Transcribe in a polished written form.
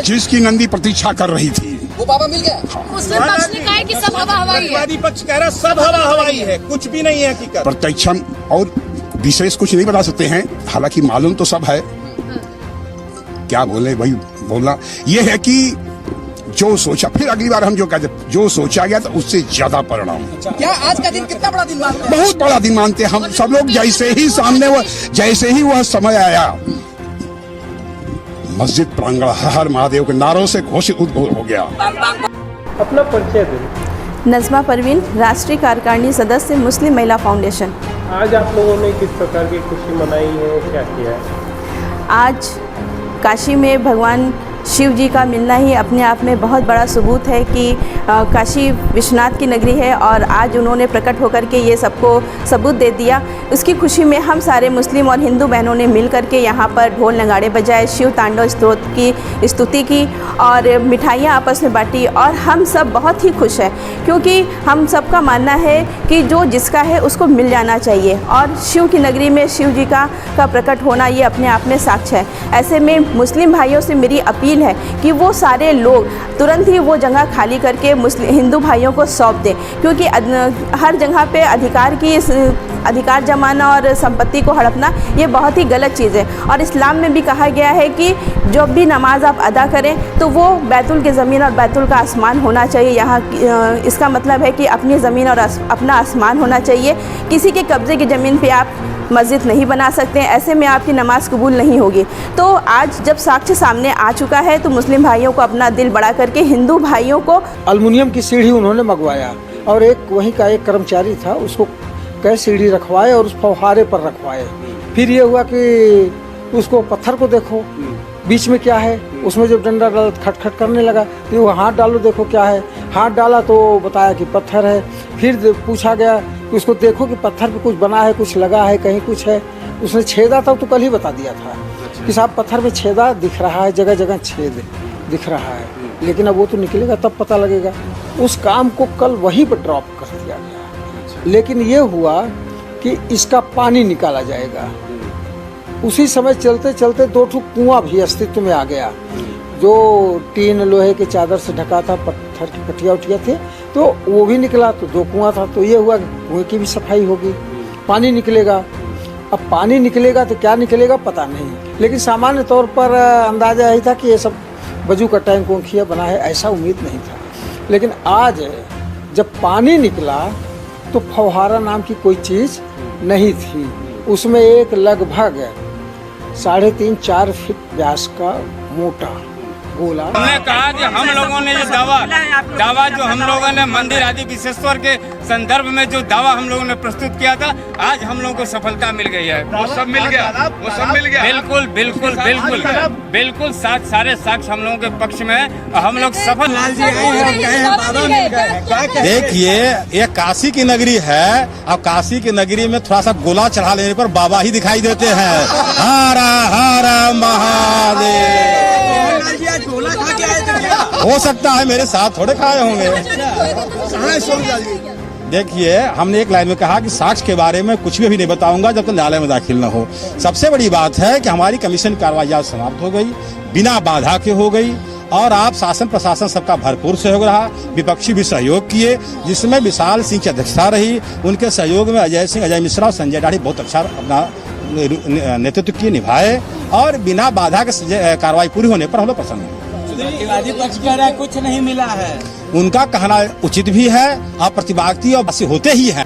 जिसकी नंदी प्रतीक्षा कर रही थी वो बाबा मिल गया। मुस्लिम पक्ष ने कहा है कि सब हवा हवाई है। प्रतिवादी पक्ष कह रहा सब हवा हवाई है, कुछ भी नहीं है हकीकत। प्रत्यक्षम और विशेष कुछ नहीं बता सकते हैं, हालांकि मालूम तो सब है। क्या बोले भाई, बोलना ये है कि जो सोचा, फिर अगली बार हम जो कहते, जो सोचा गया था उससे ज्यादा परिणाम। क्या आज का दिन कितना बड़ा दिन मानते हैं? बहुत बड़ा दिन मानते हैं हम सब लोग। जैसे ही वह समय आया, मस्जिद प्रांगण हर महादेव के नारों से घोषित हो गया। अपना परिचय दें। नज़मा परवीन, राष्ट्रीय कार्यकारिणी सदस्य, मुस्लिम महिला फाउंडेशन। आज आप लोगों ने किस प्रकार की खुशी मनाई है, क्या किया है? आज काशी में भगवान शिव जी का मिलना ही अपने आप में बहुत बड़ा सबूत है कि काशी विश्वनाथ की नगरी है, और आज उन्होंने प्रकट होकर के ये सबको सबूत दे दिया। उसकी खुशी में हम सारे मुस्लिम और हिंदू बहनों ने मिल कर के यहाँ पर ढोल नगाड़े बजाए, शिव तांडव स्तोत्र की स्तुति की और मिठाइयाँ आपस में बांटी, और हम सब बहुत ही खुश हैं क्योंकि हम सबका मानना है कि जो जिसका है उसको मिल जाना चाहिए, और शिव की नगरी में शिव जी का प्रकट होना ये अपने आप में साक्ष्य है। ऐसे में मुस्लिम भाइयों से मेरी अपील है कि वो सारे लोग तुरंत ही वो जगह खाली करके हिंदू भाइयों को सौंप दें, क्योंकि हर जगह पे अधिकार जमाना और संपत्ति को हड़पना ये बहुत ही गलत चीज़ है। और इस्लाम में भी कहा गया है कि जब भी नमाज आप अदा करें तो वो बैतुल की ज़मीन और बैतुल का आसमान होना चाहिए। यहाँ इसका मतलब है कि अपनी ज़मीन और अपना आसमान होना चाहिए। किसी के कब्ज़े की ज़मीन पे आप मस्जिद नहीं बना सकते हैं, ऐसे में आपकी नमाज कबूल नहीं होगी। तो आज जब साक्ष्य सामने आ चुका है तो मुस्लिम भाइयों को अपना दिल बड़ा करके हिंदू भाइयों को एल्युमिनियम की सीढ़ी उन्होंने मंगवाया, और एक वहीं का एक कर्मचारी था, उसको कई सीढ़ी रखवाए और उस फव्वारे पर रखवाए। फिर ये हुआ कि उसको पत्थर को देखो बीच में क्या है, उसमें जब डंडा डाला खटखट करने लगा, फिर वो हाथ डालो देखो क्या है, हाथ डाला तो बताया कि पत्थर है। फिर पूछा गया कि उसको देखो कि पत्थर पे कुछ बना है, कुछ लगा है, कहीं कुछ है। उसने छेदा था तो कल ही बता दिया था कि साहब पत्थर में छेदा दिख रहा है, जगह जगह छेद दिख रहा है, लेकिन अब वो तो निकलेगा तब पता लगेगा। उस काम को कल वहीं पर ड्रॉप कर दिया गया, लेकिन ये हुआ कि इसका पानी निकाला जाएगा। उसी समय चलते चलते 2 ठो कुआं भी अस्तित्व में आ गया, जो टीन लोहे के चादर से ढका था, पत्थर की पटिया उटिया थे, तो वो भी निकला, तो 2 कुआं था। तो ये हुआ कुएं की भी सफाई होगी, पानी निकलेगा। अब पानी निकलेगा तो क्या निकलेगा पता नहीं, लेकिन सामान्य तौर पर अंदाजा यही था कि ये सब वजू का टैंक वोंखिया बना है, ऐसा उम्मीद नहीं था। लेकिन आज जब पानी निकला तो फव्वारा नाम की कोई चीज़ नहीं थी। उसमें एक लगभग 3.5-4 फीट व्यास का मोटा गोला। हमने कहा कि हम लोगों ने ये दावा जो हम लोगों ने मंदिर आदि विश्वेश्वर के संदर्भ में जो दावा हम लोगों ने प्रस्तुत किया था, आज हम लोगों को सफलता मिल गई है। वो सब मिल गया, वो सब मिल गया। बिल्कुल बिल्कुल बिल्कुल बिल्कुल सारे साक्ष्य हम लोगों के पक्ष में है, हम लोग सफल। देखिए ये काशी की नगरी है, अब काशी की नगरी में थोड़ा सा गोला चढ़ा लेने पर बाबा ही दिखाई देते हैं। हर हर महादेव। हो सकता है मेरे साथ थोड़े खाए होंगे। देखिए हमने एक लाइन में कहा कि साक्ष्य के बारे में कुछ भी नहीं बताऊंगा जब तक न्यायालय में दाखिल न हो। सबसे बड़ी बात है कि हमारी कमीशन कार्रवाई आज समाप्त हो गई, बिना बाधा के हो गई, और आप शासन प्रशासन सबका भरपूर सहयोग रहा, विपक्षी भी सहयोग किए, जिसमें विशाल सिंह की अध्यक्षता रही। उनके सहयोग में अजय मिश्रा और संजय दाढ़ी बहुत अच्छा अपना नेतृत्व किए, निभाए, और बिना बाधा के कार्रवाई पूरी होने पर हम लोग प्रसन्न हैं। प्रतिवादी पक्ष कह रहा है कुछ नहीं मिला है, उनका कहना उचित भी है, और प्रतिवादी और होते ही हैं।